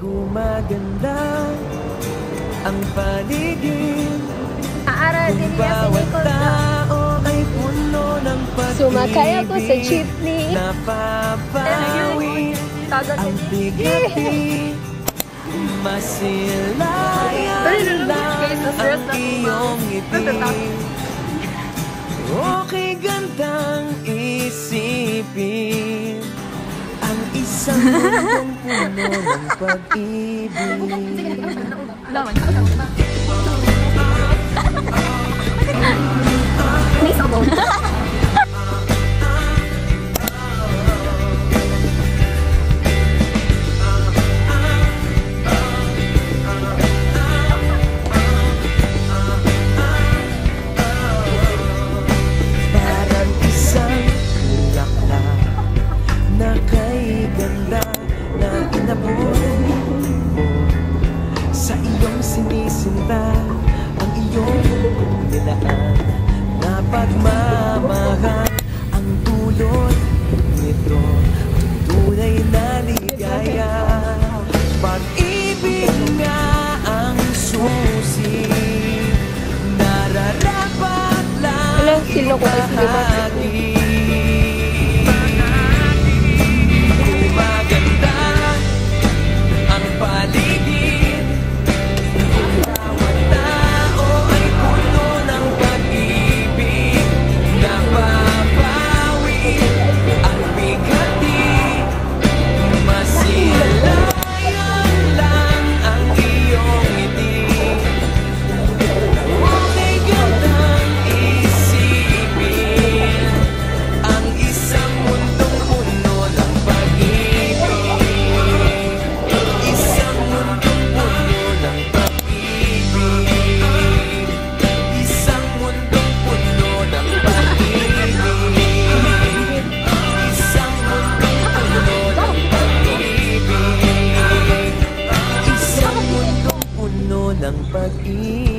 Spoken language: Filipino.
Gumaganda ang paligid. Aaral din niya si Nicole na. Sumakay ako sa jeepney. Napapawi ang bigati. Masilayan lang ang iyong ngiti. Okay gandang isipin ang isang mundong puno ng pag-ibig. May sabaw. Parang isang bulaklak na kay ganda na inabot mo sa iyong sinisinta. Ang iyong dinaan na pagmamahal ang dulot nito, ang tunay na ligaya. Pag-ibig nga ang susi, nararapat lang ibahagi. Gumaganda ang paligid. Bawat tao ay puno ng pag-ibig. Napapawi ang bigati. Masilayan lang ang iyong ngiti. Okay gandang isipin ang isang mundong puno ng pag-ibig. Isang mundong puno ng pag-ibig. Isang mundong puno ng pag-ibig. Isang mundong puno ng pag-ibig. Isang mundong puno ng pag-ibig.